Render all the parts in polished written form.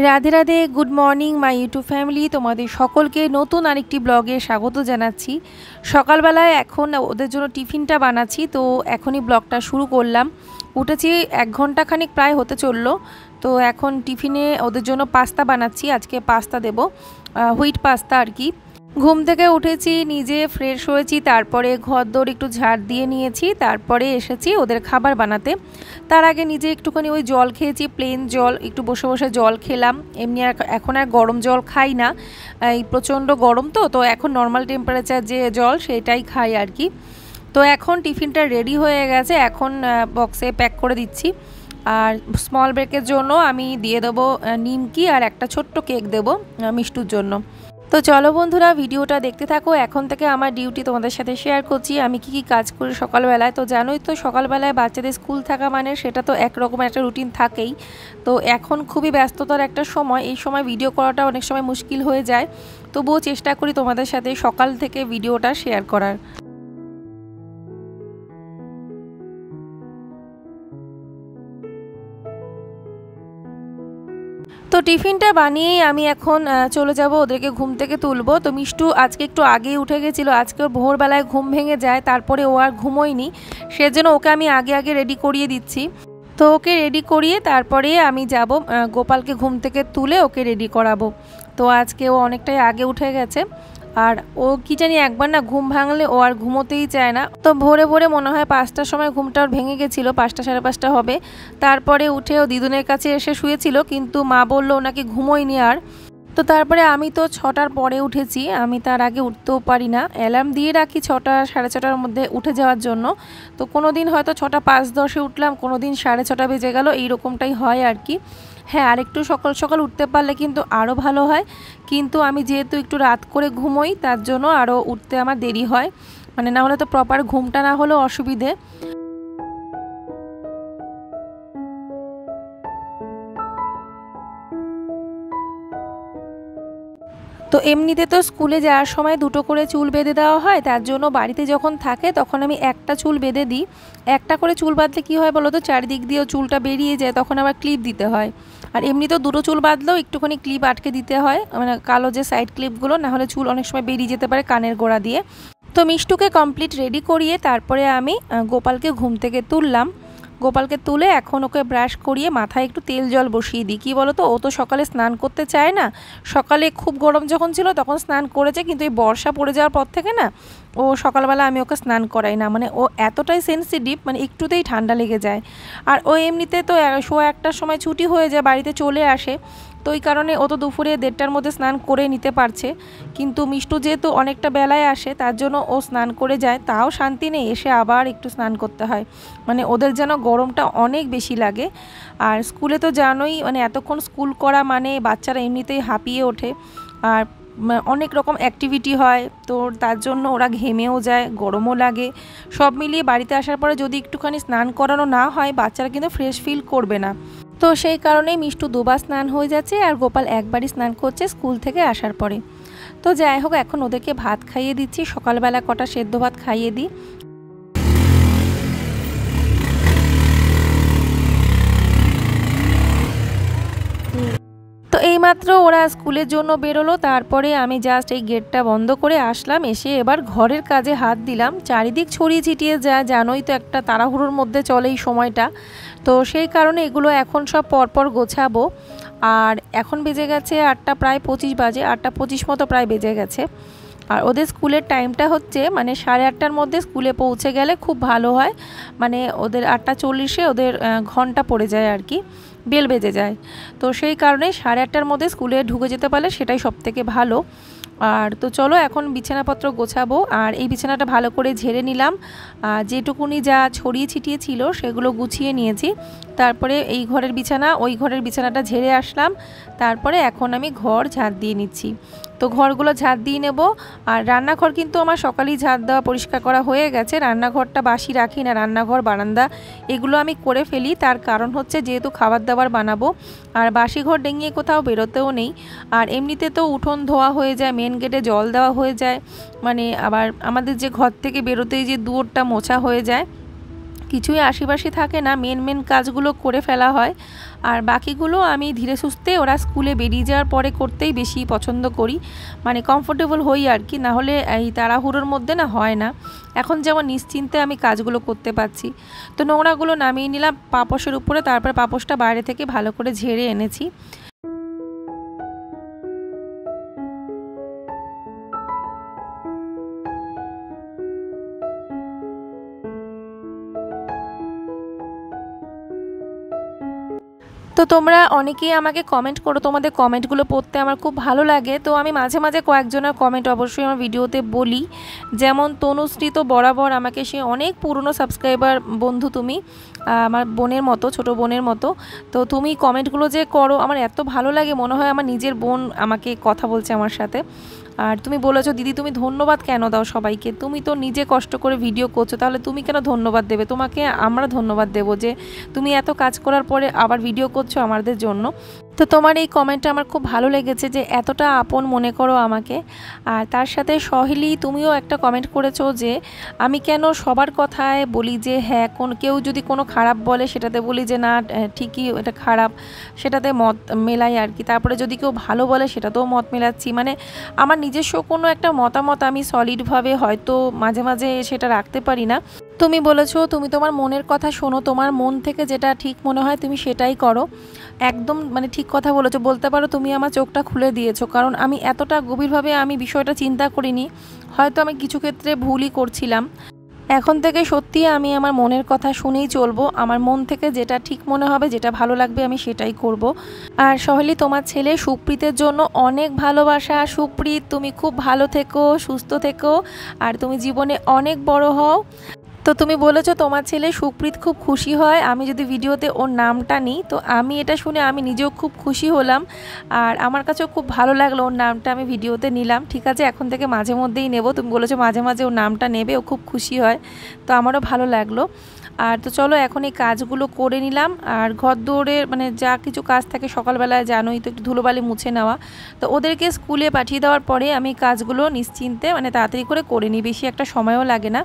Radhe Radhe, good morning my YouTube family. তোমাদের সকলকে নতুন আরেকটি ব্লগে স্বাগত জানাচ্ছি। সকালবেলায় এখন ওদের জন্য টিফিনটা বানাচ্ছি, তো এখনই ব্লগটা শুরু করলাম। উঠেছি 1 ঘন্টা খানিক প্রায় হতে চললো। তো এখন টিফিনে ওদের জন্য পাস্তা বানাচ্ছি। আজকে পাস্তা দেব, হুইট পাস্তা আর কি। ঘুম থেকে উঠেছি, নিজে ফ্রেশ হয়েছি, তারপরে ঘরদোর একটু ঝাড় দিয়ে নিয়েছি, তারপরে এসেছি ওদের খাবার বানাতে। তার আগে নিজে একটুখানি ওই জল খেয়েছি, প্লেন জল, একটু বসে বসে জল খেলাম। এমনি এখন আর গরম জল খাই না, এই প্রচণ্ড গরম তো এখন নর্মাল টেম্পারেচার যে জল সেটাই খাই আর কি। তো এখন টিফিনটা রেডি হয়ে গেছে, এখন বক্সে প্যাক করে দিচ্ছি। আর স্মল ব্রেকের জন্য আমি দিয়ে দেবো নিমকি, আর একটা ছোট্ট কেক দেবো মিষ্টুর জন্য। তো চলো বন্ধুরা, ভিডিওটা দেখতে থাকো। এখন থেকে আমার ডিউটি তোমাদের সাথে শেয়ার করছি, আমি কি কাজ করি সকালবেলায়। তো জানোই তো, সকালবেলায় বাচ্চাদের স্কুল থাকা মানে সেটা তো একরকমের একটা রুটিন থাকেই। তো এখন খুবই ব্যস্ততার একটা সময়, এই সময় ভিডিও করাটা অনেক সময় মুশকিল হয়ে যায়। তবুও চেষ্টা করি তোমাদের সাথে সকাল থেকে ভিডিওটা শেয়ার করার। তো টিফিনটা বানিয়েই আমি এখন চলে যাব, ওদেরকে ঘুম থেকে তুলবো। তো মিষ্টু আজকে একটু আগেই উঠে গেছিলো, আজকে ওর ভোরবেলায় ঘুম ভেঙে যায়, তারপরে ও আর ঘুমোয়নি, সেজন্য ওকে আমি আগে রেডি করিয়ে দিচ্ছি। তো ওকে রেডি করিয়ে তারপরে আমি যাব গোপালকে ঘুম থেকে তুলে ওকে রেডি করাবো। তো আজকে ও অনেকটাই আগে উঠে গেছে, আর ও কি জানি একবার না ঘুম ভাঙলে ও আর ঘুমোতেই চায় না। তো ভোরে ভোরে মনে হয় 5টার সময় ঘুমটা ওর ভেঙে গেছিলো, 5টা সাড়ে 5টা হবে। তারপরে উঠে ও দিদুনের কাছে এসে শুয়েছিল, কিন্তু মা বললো ওনাকে ঘুমোয়নি আর। তো তারপরে আমি তো 6টার পরে উঠেছি, আমি তার আগে উঠতেও পারি না। অ্যালার্ম দিয়ে রাখি 6টা সাড়ে 6টার মধ্যে উঠে যাওয়ার জন্য। তো কোনো দিন হয়তো 6টা 5-10-এ উঠলাম, কোনো দিন 6:30 বেজে গেল, এইরকমটাই হয় আর কি। হ্যাঁ, আর একটু সকাল সকাল উঠতে পারলে কিন্তু আরও ভালো হয়, কিন্তু আমি যেহেতু একটু রাত করে ঘুমোই তার জন্য আরও উঠতে আমার দেরি হয়, মানে না হলে তো প্রপার ঘুমটা না হলেও অসুবিধে। তো এমনিতে তো স্কুলে যাওয়ার সময় 2টো করে চুল বেঁধে দেওয়া হয়, তার জন্য বাড়িতে যখন থাকে তখন আমি একটা চুল বেঁধে দিই। একটা করে চুল বাঁধলে কী হয় বলো তো, চারিদিক দিয়েও চুলটা বেরিয়ে যায়, তখন আবার ক্লিপ দিতে হয়। আর এমনিতেও 2টো চুল বাঁধলেও একটুখানি ক্লিপ আটকে দিতে হয়, মানে কালো যে সাইড ক্লিপগুলো, না হলে চুল অনেক সময় বেরিয়ে যেতে পারে কানের গোড়া দিয়ে। তো মিষ্টুকে কমপ্লিট রেডি করিয়ে তারপরে আমি গোপালকে ঘুম থেকে তুললাম। গোপালকে তুলে এখন ওকে ব্রাশ করিয়ে মাথায় একটু তেল জল বসিয়ে দিই। কী বলো তো, ও তো সকালে স্নান করতে চায় না। সকালে খুব গরম যখন ছিল তখন স্নান করেছে, কিন্তু এই বর্ষা পড়ে যাওয়ার পর থেকে না ও সকালবেলা আমি ওকে স্নান করাই না। মানে ও এতটাই সেন্সিটিভ, মানে একটুতেই ঠান্ডা লেগে যায়। আর ও এমনিতে তো 1:15-র সময় ছুটি হয়ে যায়, বাড়িতে চলে আসে। তো এই কারণে ও তো দুপুরে 1:30টার মধ্যে স্নান করে নিতে পারছে, কিন্তু মিষ্টু যেহেতু অনেকটা বেলায় আসে তার জন্য ও স্নান করে যায়, তাও শান্তি নেই, এসে আবার একটু স্নান করতে হয়। মানে ওদের যেন গরমটা অনেক বেশি লাগে। আর স্কুলে তো জানোই, মানে এতক্ষণ স্কুল করা মানে বাচ্চারা এমনিতেই হাঁপিয়ে ওঠে, আর অনেক রকম অ্যাক্টিভিটি হয়, তো তার জন্য ওরা ঘেমেও যায়, গরমও লাগে। সব মিলিয়ে বাড়িতে আসার পরে যদি একটুখানি স্নান করানো না হয়, বাচ্চারা কিন্তু ফ্রেশ ফিল করবে না। তো সেই কারণেই মিষ্টু 2বার স্নান হয়ে যাচ্ছে, আর গোপাল একবারই স্নান করছে স্কুল থেকে আসার পরে। তো যাই হোক, এখন ওদেরকে ভাত খাইয়ে দিচ্ছি, সকালবেলা কটা সেদ্ধ ভাত খাইয়ে দিই। তো এইমাত্র ওরা স্কুলের জন্য বেরোলো, তারপরে আমি জাস্ট এই গেটটা বন্ধ করে আসলাম, এসে এবার ঘরের কাজে হাত দিলাম। চারিদিক ছড়িয়ে ছিটিয়ে যায়, জানোই তো একটা তাড়াহুড়োর মধ্যে চলে এই সময়টা। তো সেই কারণে এগুলো এখন সব পরপর গোছাবো। আর এখন বেজে গেছে 8টা প্রায় 25 বাজে, 8টা 25 মতো প্রায় বেজে গেছে। আর ওদের স্কুলের টাইমটা হচ্ছে মানে 8:30টার মধ্যে স্কুলে পৌঁছে গেলে খুব ভালো হয়। মানে ওদের 8:40-এ ওদের ঘন্টা পড়ে যায় আর কি, বেল বেজে যায়। তো সেই কারণে 8:30টার মধ্যে স্কুলে ঢুকে যেতে পারলে সেটাই সবথেকে ভালো। আর তো চলো এখন বিছানাপত্র গোছাবো, আর এই বিছানাটা ভালো করে ঝেড়ে নিলাম, যেটুকুনি যা ছড়িয়ে ছিটিয়ে ছিল সেগুলো গুছিয়ে নিয়েছি। তারপরে এই ঘরের বিছানা ওই ঘরের বিছানাটা ঝেড়ে আসলাম, তারপরে এখন আমি ঘর ঝাড় দিয়ে নিচ্ছি। তো ঘরগুলো ঝাড় দিয়ে নেব। আর রান্নাঘর কিন্তু আমার সকালেই ঝাড় দেওয়া পরিষ্কার করা হয়ে গেছে, রান্নাঘরটা বাসি রাখি না, রান্নাঘর বারান্দা এগুলো আমি করে ফেলি। তার কারণ হচ্ছে যেহেতু খাবার দাবার বানাবো, আর বাসি ঘর ডেঙিয়ে কোথাও বেরোতেও নেই। আর এমনিতে তো উঠোন ধোয়া হয়ে যায়, মেন গেটে জল দেওয়া হয়ে যায়, মানে আবার আমাদের যে ঘর থেকে বেরোতেই যে দুয়ারটা মোছা হয়ে যায়। কিছুই আশিবাসি থাকে না, মেন কাজগুলো করে ফেলা হয়। আর বাকিগুলো আমি ধীরে সুস্থে ওরা স্কুলে বেরিয়ে যাওয়ার পরে করতেই বেশি পছন্দ করি, মানে কমফোর্টেবল হই আর কি, না হলে এই তাড়াহুড়োর মধ্যে না হয় না। এখন যেমন নিশ্চিন্তে আমি কাজগুলো করতে পারছি। তো নোংরাগুলো নামিয়ে নিলাম পাপোশের উপরে, তারপর পাপোশটা বাইরে থেকে ভালো করে ঝেড়ে এনেছি। তো তোমরা অনেকেই আমাকে কমেন্ট করো, তোমাদের কমেন্টগুলো পড়তে আমার খুব ভালো লাগে। তো আমি মাঝে মাঝে কয়েকজনের কমেন্ট অবশ্যই আমার ভিডিওতে বলি। যেমন তনুশ্রী তো বরাবর আমাকে, সে অনেক পুরনো সাবস্ক্রাইবার বন্ধু, তুমি আমার বোনের মতো, ছোট বোনের মতো। তো তুমি কমেন্টগুলো যে করো আমার এত ভালো লাগে, মনে হয় আমার নিজের বোন আমাকে কথা বলছে আমার সাথে। আর তুমি বলেছো দিদি তুমি ধন্যবাদ কেন দাও সবাইকে, তুমি তো নিজে কষ্ট করে ভিডিও করছো, তাহলে তুমি কেন ধন্যবাদ দেবে? তোমাকে আমরা ধন্যবাদ দেবো যে তুমি এত কাজ করার পরে আবার ভিডিও করছো আমাদের জন্য। তো তোমার এই কমেন্টটা আমার খুব ভালো লেগেছে যে এতটা আপন মনে করো আমাকে। আর তার সাথে সহেলি তুমিও একটা কমেন্ট করেছো যে আমি কেন সবার কথায় বলি যে হ্যাঁ, কেউ যদি কোনো খারাপ বলে সেটাতে বলি যে না ঠিকই এটা খারাপ, সেটাতে মত মেলাই আর কি। তারপরে যদি কেউ ভালো বলে সেটাতেও মত মেলাচ্ছি, মানে আমার নিজস্ব কোনো একটা মতামত আমি সলিডভাবে হয়তো মাঝে মাঝে সেটা রাখতে পারি না। তুমি বলেছো তুমি তোমার মনের কথা শোনো, তোমার মন থেকে যেটা ঠিক মনে হয় তুমি সেটাই করো। একদম মানে ঠিক কথা বলেছো, বলতে পারো তুমি আমার চোখটা খুলে দিয়েছো, কারণ আমি এতটা গভীরভাবে আমি বিষয়টা চিন্তা করিনি, হয়তো আমি কিছু ক্ষেত্রে ভুলই করছিলাম। এখন থেকে সত্যি আমি আমার মনের কথা শুনেই চলবো, আমার মন থেকে যেটা ঠিক মনে হবে, যেটা ভালো লাগবে আমি সেটাই করব। আর সহেলি তোমার ছেলে সুপ্রীতের জন্য অনেক ভালোবাসা। সুপ্রীত তুমি খুব ভালো থেকো, সুস্থ থেকো, আর তুমি জীবনে অনেক বড় হও। তো তুমি বলেছো তোমার ছেলে সুপ্রীত খুব খুশি হয় আমি যদি ভিডিওতে ওর নামটা নিই, তো আমি এটা শুনে আমি নিজেও খুব খুশি হলাম, আর আমার কাছেও খুব ভালো লাগলো ওর নামটা আমি ভিডিওতে নিলাম। ঠিক আছে, এখন থেকে মাঝে মধ্যেই নেব, তুমি বলেছো মাঝে মাঝে ওর নামটা নেবে, ও খুব খুশি হয়, তো আমারও ভালো লাগলো। আর তো চলো এখন এই কাজগুলো করে নিলাম। আর ঘর দৌড়ের মানে যা কিছু কাজ থাকে সকালবেলায় জানোই তো, একটু ধুলোবালি মুছে নেওয়া, তো ওদেরকে স্কুলে পাঠিয়ে দেওয়ার পরে আমি কাজগুলো নিশ্চিন্তে মানে তাড়াতাড়ি করে নিই, বেশি একটা সময়ও লাগে না।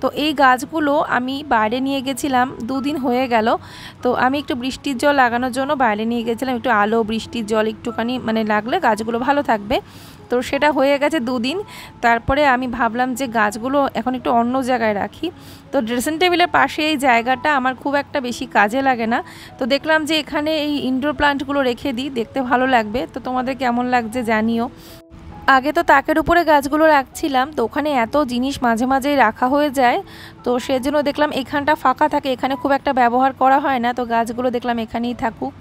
তো এই গাছগুলো আমি বাইরে নিয়ে গেছিলাম, 2 দিন হয়ে গেল। তো আমি একটু বৃষ্টির জল লাগানোর জন্য বাইরে নিয়ে গেছিলাম, একটু আলো বৃষ্টির জল একটুখানি মানে লাগলে গাছগুলো ভালো থাকবে। তো সেটা হয়ে গেছে 2 দিন। তারপরে আমি ভাবলাম যে গাছগুলো এখন একটু অন্য জায়গায় রাখি। তো ড্রেসিং টেবিলের পাশে এই জায়গাটা আমার খুব একটা বেশি কাজে লাগে না, তো দেখলাম যে এখানে এই ইনডোর প্লান্টগুলো রেখে দিই, দেখতে ভালো লাগবে। তো তোমাদের কেমন লাগছে জানিও। আগে তো তাকের উপরে গাছগুলো রাখছিলাম, তো ওখানে এত জিনিস মাঝে মাঝেই রাখা হয়ে যায়, তো সেজন্য দেখলাম এখানটা ফাঁকা থাকে, এখানে খুব একটা ব্যবহার করা হয় না, তো গাছগুলো দেখলাম এখানেই থাকুক।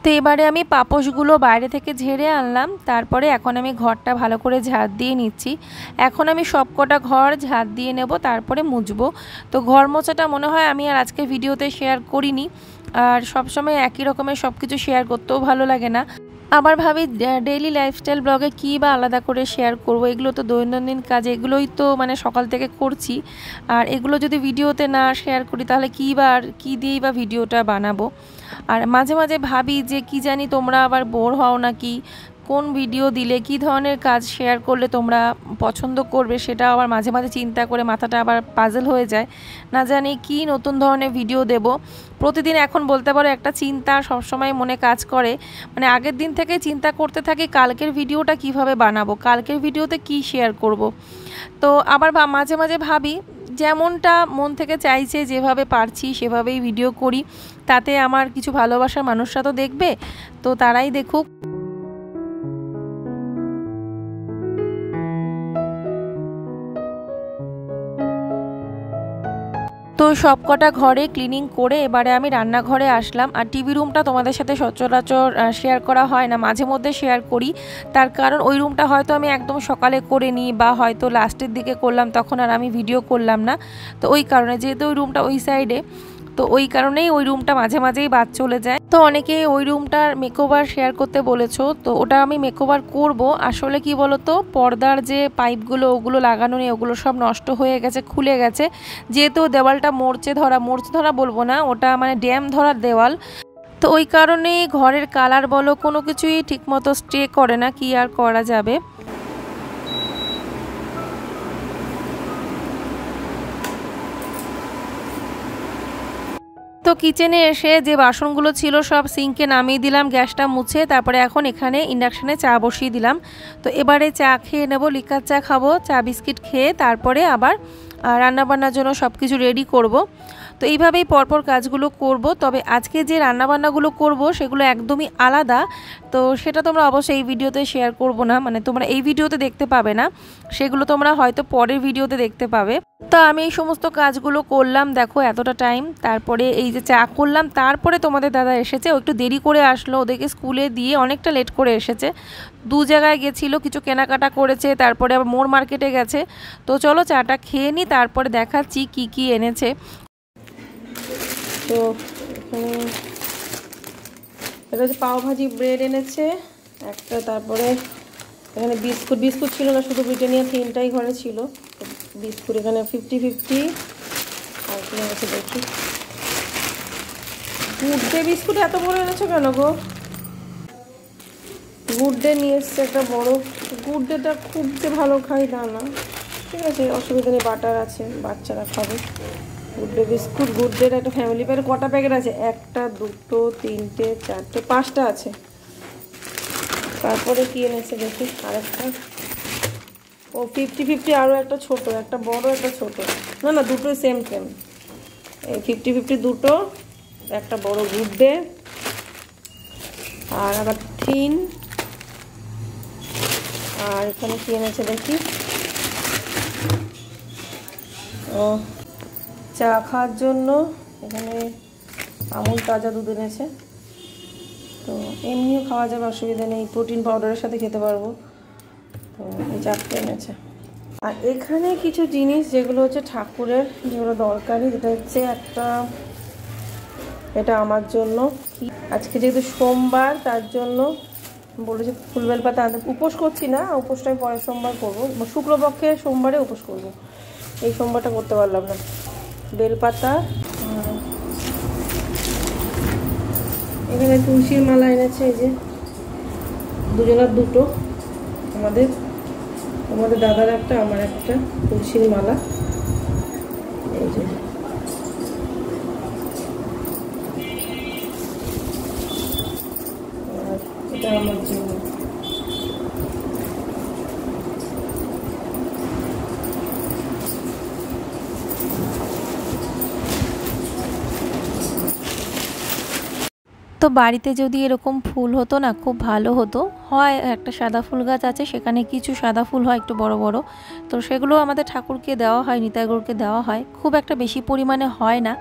তো এবারে আমি পাপোশগুলো বাইরে থেকে ঝেড়ে আনলাম, তারপরে এখন আমি ঘরটা ভালো করে ঝাড় দিয়ে নিচ্ছি। এখন আমি সবকটা ঘর ঝাড় দিয়ে নেব, তারপরে মুছবো। তো ঘর মোছাটা মনে হয় আমি আর আজকে ভিডিওতে শেয়ার করিনি, আর সবসময় একই রকমের সব কিছু শেয়ার করতেও ভালো লাগে না। আবার ভাবি ডেইলি লাইফস্টাইল ব্লগে কী বা আলাদা করে শেয়ার করব, এগুলো তো দৈনন্দিন কাজ, এগুলোই তো মানে সকাল থেকে করছি, আর এগুলো যদি ভিডিওতে না শেয়ার করি তাহলে কী বা আর কী দিয়েই বা ভিডিওটা বানাবো। আর মাঝে মাঝে ভাবি যে কি জানি তোমরা আবার বোর হও নাকি, কোন ভিডিও দিলে কি ধরনের কাজ শেয়ার করলে তোমরা পছন্দ করবে, সেটা আবার মাঝে মাঝে চিন্তা করে মাথাটা আবার পাজল হয়ে যায়, না জানি কি নতুন ধরনের ভিডিও দেব। প্রতিদিন এখন বলতে পারো একটা চিন্তা সবসময় মনে কাজ করে, মানে আগের দিন থেকে চিন্তা করতে থাকি কালকের ভিডিওটা কিভাবে বানাবো, কালকের ভিডিওতে কি শেয়ার করব। তো আবার মাঝে মাঝে ভাবি যেমনটা মন থেকে চাইছে, যেভাবে পারছি সেভাবেই ভিডিও করি, তাতে আমার কিছু ভালোবাসার মানুষরা তো দেখবে, তো তারাই দেখুক। তো সবকটা ঘরে ক্লিনিং করে এবারে আমি রান্নাঘরে আসলাম। আর টিভি রুমটা তোমাদের সাথে সচরাচর শেয়ার করা হয় না, মাঝে মধ্যে শেয়ার করি, তার কারণ ওই রুমটা হয়তো আমি একদম সকালে করে নিই বা হয়তো লাস্টের দিকে করলাম, তখন আর আমি ভিডিও করলাম না, তো ওই কারণে যেহেতু ওই রুমটা ওই সাইডে, তো ওই কারণেই ওই রুমটা মাঝে মাঝেই বাদ চলে যায়। তো অনেকে ওই রুমটার মেকওভার শেয়ার করতে বলেছো, তো ওটা আমি মেকওভার করব। আসলে কি বলতো, পর্দার যে পাইপগুলো ওগুলো লাগানো নেই, ওগুলো সব নষ্ট হয়ে গেছে, খুলে গেছে। যেহেতু দেওয়ালটা মরচে ধরা বলবো না, ওটা মানে ড্যাম ধরার দেওয়াল। তো ওই কারণে ঘরের কালার বলো কোনো কিছুই ঠিকমতো স্টে করে না, কি আর করা যাবে। তো কিচেনে এসে যে বাসনগুলো ছিল সব সিঙ্কে নামিয়ে দিলাম, গ্যাসটা মুছে। তারপরে এখন এখানে ইন্ডাকশানে চা বসিয়ে দিলাম। তো এবারে চা খেয়ে নেব, লিকার চা খাবো, চা বিস্কিট খেয়ে তারপরে আবার রান্নাবান্নার জন্য সব কিছু রেডি করব। তো এইভাবেই পরপর কাজগুলো করব। তবে আজকে যে রান্নাবান্নাগুলো করব সেগুলো একদমই আলাদা, তো সেটা তোমরা অবশ্যই এই ভিডিওতে শেয়ার করব না, মানে তোমরা এই ভিডিওতে দেখতে পাবে না, সেগুলো তোমরা হয়তো পরের ভিডিওতে দেখতে পাবে। তো আমি এই সমস্ত কাজগুলো করলাম, দেখো এতটা টাইম। তারপরে এই যে চা করলাম, তারপরে তোমাদের দাদা এসেছে, ও একটু দেরি করে আসলো, ওদেরকে স্কুলে দিয়ে অনেকটা লেট করে এসেছে। দু জায়গায় গেছিলো, কিছু কেনাকাটা করেছে, তারপরে আবার মোড় মার্কেটে গেছে। তো চলো চাটা খেয়ে নিই, তারপরে দেখাচ্ছি কি কি এনেছে। তো এখানে এটা হচ্ছে পাওভাজি ব্রেড এনেছে একটা, তারপরে এখানে বিস্কুট ছিল না, শুধু ব্রিটানিয়া তিনটাই ঘরে ছিল। বিস্কুট এখানে 50-50। আর কি এনেছে দেখি, গুড ডে বিস্কুট এত বড় এনেছো কেন গো? গুড ডে নিয়ে এসছে একটা বড়। গুড ডেটা খুব যে ভালো খাই তা না, ঠিক আছে, অসুবিধা নেই, বাটার আছে, বাচ্চারা খাবে। গুড ডে বিস্কুট, গুড ডের একটা ফ্যামিলি প্যাকেট কটা প্যাকেট আছে? একটা, দুটো, তিনটে, চারটে, পাঁচটা আছে। তারপরে কি এনেছে দেখি আরেকটা, ও 50-50 আরও একটা ছোট, একটা বড় একটা ছোট, না দুটোই সেম। এই 50-50 দুটো, একটা বড় গুড ডে, আর আবার থিন। আর এখানে কি এনেছে দেখি, ও চা খাওয়ার জন্য এখানে আমুল তাজা দুধ এনেছে। তো এমনিও খাওয়া যাবে, অসুবিধা নেই, প্রোটিন পাউডারের সাথে খেতে পারবো। তো এই চারটে এনেছে। আর এখানে কিছু জিনিস যেগুলো হচ্ছে ঠাকুরের, যেগুলো দরকারি, যেটা হচ্ছে একটা, এটা আমার জন্য, কি আজকে যেহেতু সোমবার তার জন্য বলেছে ফুল বেলপাতা আনতে। উপোস করছি না, উপোসটা আমি পরের সোমবার করবো, শুক্লপক্ষের সোমবারে উপোস করবো, এই সোমবারটা করতে পারলাম না। বেলপাতা, এখানে তুলসীর মালা এনেছে, এই যে দুজনের দুটো, আমাদের দাদার একটা, আমার একটা তুলসীর মালা, এই যে। আর এটা আমার জন্য। তো বাড়িতে যদি এরকম ফুল হতো না, খুব ভালো হতো। হয় একটা সাদা ফুল গাছ আছে, সেখানে কিছু সাদা ফুল হয় একটু বড় বড়, তো সেগুলো আমাদের ঠাকুরকে দেওয়া হয়, নিতাইগৌরকে দেওয়া হয়, খুব একটা বেশি পরিমাণে হয় না।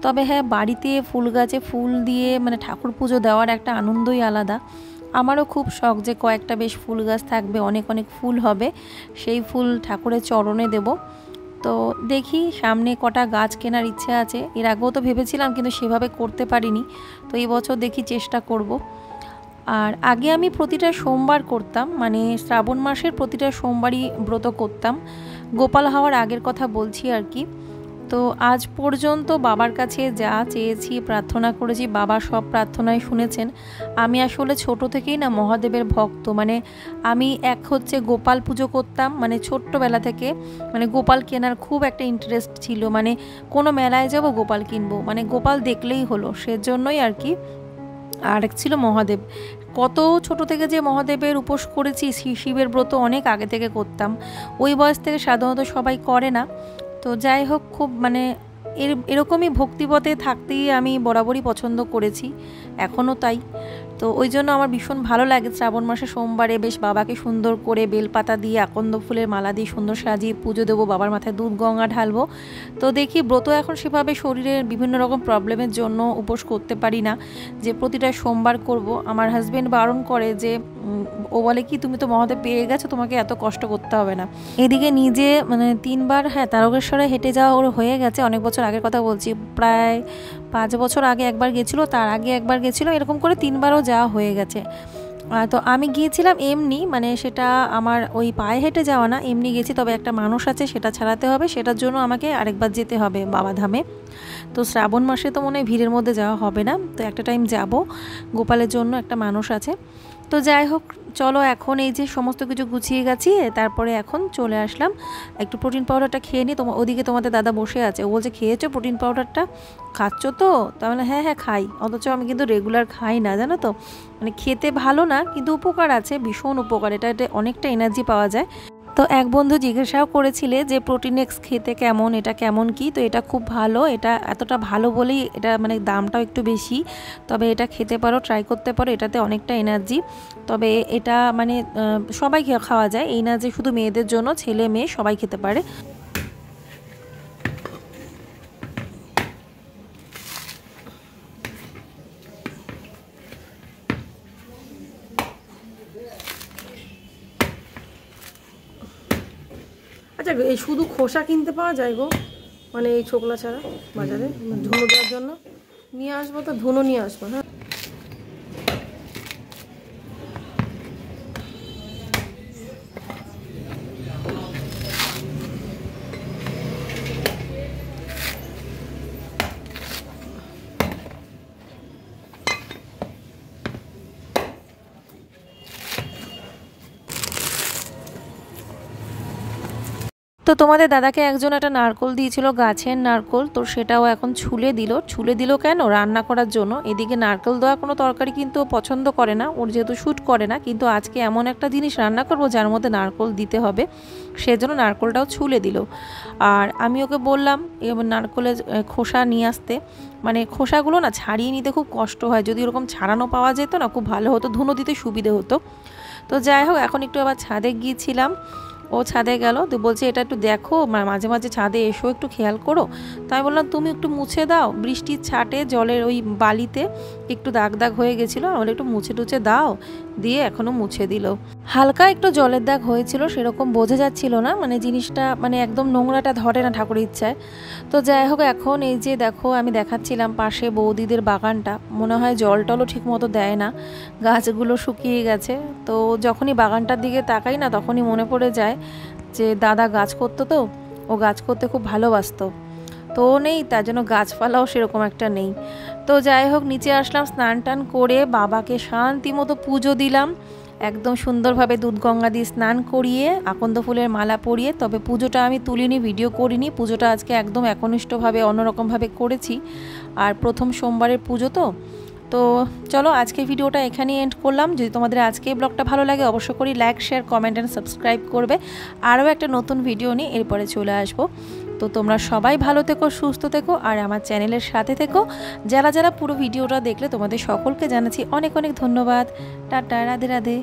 তবে হ্যাঁ, বাড়িতে ফুল গাছে ফুল দিয়ে মানে ঠাকুর পুজো দেওয়ার একটা আনন্দই আলাদা। আমারও খুব শখ যে কয়েকটা বেশ ফুল গাছ থাকবে, অনেক অনেক ফুল হবে, সেই ফুল ঠাকুরের চরণে দেব। তো দেখি সামনে কটা গাছ কেনার ইচ্ছে আছে, এর আগেও তো ভেবেছিলাম কিন্তু সেভাবে করতে পারিনি, তো এই বছর দেখি চেষ্টা করব। আর আগে আমি প্রতিটা সোমবার করতাম, মানে শ্রাবণ মাসের প্রতিটা সোমবারই ব্রত করতাম, গোপাল হওয়ার আগের কথা বলছি আর কি। তো আজ পর্যন্ত বাবার কাছে যা চেয়েছি, প্রার্থনা করেছি, বাবা সব প্রার্থনাই শুনেছেন। আমি আসলে ছোট থেকেই না মহাদেবের ভক্ত, মানে আমি হচ্ছে গোপাল পুজো করতাম, মানে ছোট্টবেলা থেকে, মানে গোপাল কেনার খুব একটা ইন্টারেস্ট ছিল, মানে কোনো মেলায় যাব গোপাল কিনবো, মানে গোপাল দেখলেই হলো, সেজন্যই আর কি। আর এক ছিল মহাদেব, কত ছোট থেকে যে মহাদেবের উপোস করেছি, শিবের ব্রত অনেক আগে থেকে করতাম, ওই বয়স থেকে সাধারণত সবাই করে না। তো যাই হোক, খুব মানে এরকমই ভক্তিপথে থাকতেই আমি বরাবরই পছন্দ করেছি, এখনও তাই। তো ওই জন্য আমার ভীষণ ভালো লাগে শ্রাবণ মাসে সোমবারে বেশ বাবাকে সুন্দর করে বেলপাতা দিয়ে, আকন্দ ফুলের মালা দিয়ে সুন্দর সাজিয়ে পুজো দেবো, বাবার মাথায় দুধ গঙ্গা ঢালবো। তো দেখি, ব্রত এখন সেভাবে শরীরের বিভিন্ন রকম প্রবলেমের জন্য উপোস করতে পারি না যে প্রতিটা সোমবার করব। আমার হাজব্যান্ড বারণ করে, যে ও বলে কি, তুমি তো মহাদেব পেয়ে গেছো, তোমাকে এত কষ্ট করতে হবে না। এদিকে নিজে মানে 3বার, হ্যাঁ, তারকেশ্বরে হেঁটে যাওয়া ওর হয়ে গেছে, অনেক বছর আগের কথা বলছি, প্রায় 5 বছর আগে একবার গেছিলো, তার আগে একবার গেছিলো, এরকম করে 3বারও যাওয়া হয়ে গেছে। তো আমি গিয়েছিলাম এমনি, মানে সেটা আমার ওই পায়ে হেঁটে যাওয়া না, এমনি গেছি। তবে একটা মানুষ আছে, সেটা ছাড়াতে হবে, সেটার জন্য আমাকে আরেকবার যেতে হবে বাবাধামে। তো শ্রাবণ মাসে তো মনে হয় ভিড়ের মধ্যে যাওয়া হবে না, তো একটা টাইম যাব, গোপালের জন্য একটা মানুষ আছে। তো যাই হোক, চলো এখন এই যে সমস্ত কিছু গুছিয়ে গাছিয়ে তারপরে এখন চলে আসলাম, একটু প্রোটিন পাউডারটা খেয়ে নিই। ওদিকে তোমাদের দাদা বসে আছে, ও বলছে খেয়েছো প্রোটিন পাউডারটা, খাচ্ছ তো? তাহলে হ্যাঁ হ্যাঁ খাই, অথচ আমি কিন্তু রেগুলার খাই না, জানো তো। মানে খেতে ভালো না, কিন্তু উপকার আছে, ভীষণ উপকার, এটাতে অনেকটা এনার্জি পাওয়া যায়। তো এক বন্ধু জিজ্ঞাসাও করেছিলে যে প্রোটিনেক্স খেতে কেমন, এটা কেমন কি। তো এটা খুব ভালো, এটা এতটা ভালো বলেই এটা মানে দামটাও একটু বেশি, তবে এটা খেতে পারো, ট্রাই করতে পারো, এটাতে অনেকটা এনার্জি। তবে এটা মানে সবাই খাওয়া যায়, এই না যে শুধু মেয়েদের জন্য, ছেলে মেয়ে সবাই খেতে পারে। আচ্ছা, এই শুধু খোসা কিনতে পাওয়া যায় গো, মানে এই ছোকলা ছাড়া বাজারে? ধুনো দেওয়ার জন্য নিয়ে আসবো, তো ধুনো নিয়ে আসবো। হ্যাঁ, তো তোমাদের দাদাকে একজন একটা নারকোল দিয়েছিল, গাছের নারকোল, তো সেটাও এখন ছুলে দিল কেন? রান্না করার জন্য। এদিকে নারকেল দেওয়া কোনো তরকারি কিন্তু ও পছন্দ করে না, ওর যেহেতু শ্যুট করে না, কিন্তু আজকে এমন একটা জিনিস রান্না করবো যার মধ্যে নারকোল দিতে হবে, সেজন্য নারকোলটাও ছুলে দিল। আর আমি ওকে বললাম নারকোলের খোসা নিয়ে আসতে, মানে খোসাগুলো না ছাড়িয়ে নিতে খুব কষ্ট হয়, যদি ওরকম ছাড়ানো পাওয়া যেত না খুব ভালো হতো, ধুনো দিতে সুবিধে হতো। তো যাই হোক, এখন একটু আবার ছাদে গিয়েছিলাম, ও ছাদে গেল, তো বলছে এটা একটু দেখো, মাঝে মাঝে ছাদে এসো, একটু খেয়াল করো। তাই বললাম তুমি একটু মুছে দাও, বৃষ্টির ছাটে জলের ওই বালিতে একটু দাগ দাগ হয়ে গেছিলো, আমার একটু মুছে টুছে দাও। দিয়ে এখনও মুছে দিল। হালকা একটু জলের দাগ হয়েছিল, সেরকম বোঝা যাচ্ছিল না, মানে জিনিসটা মানে একদম নোংরাটা ধরে না ঠাকুরের ইচ্ছায়। তো যাই হোক, এখন এই যে দেখো আমি দেখাচ্ছিলাম পাশে বৌদিদের বাগানটা, মনে হয় জল টলও ঠিক মতো দেয় না, গাছগুলো শুকিয়ে গেছে। তো যখনই বাগানটার দিকে তাকাই না, তখনই মনে পড়ে যায় যে দাদা গাছ করতো, তো ও গাছ করতে খুব ভালোবাসতো, তো ও নেই, তার জন্য গাছপালাও সেরকম একটা নেই। তো যাই হোক, নিচে আসলাম, স্নান টান করে বাবাকে শান্তি মতো পুজো দিলাম, একদম সুন্দরভাবে দুধ গঙ্গা দিয়ে স্নান করিয়ে আকন্দ ফুলের মালা পরিয়ে। তবে পুজোটা আমি তুলিনি, ভিডিও করিনি, পুজোটা আজকে একদম একনিষ্ঠভাবে অন্যরকমভাবে করেছি, আর প্রথম সোমবারের পুজো তো চলো আজকে ভিডিওটা এখানেই এন্ড করলাম। যদি তোমাদের আজকে ব্লগটা ভালো লাগে, অবশ্যই করে like, share, comment and subscribe করবে। আরও একটা নতুন ভিডিও নিয়ে এরপরে চলে আসবো। তো তোমরা সবাই ভালো থেকো, সুস্থ থেকো, আর আমার চ্যানেলের সাথে থেকো। যারা যারা পুরো ভিডিওটা দেখলে তোমাদের সকলকে জানাচ্ছি অনেক অনেক ধন্যবাদ। টাটা, রাধে রাধে।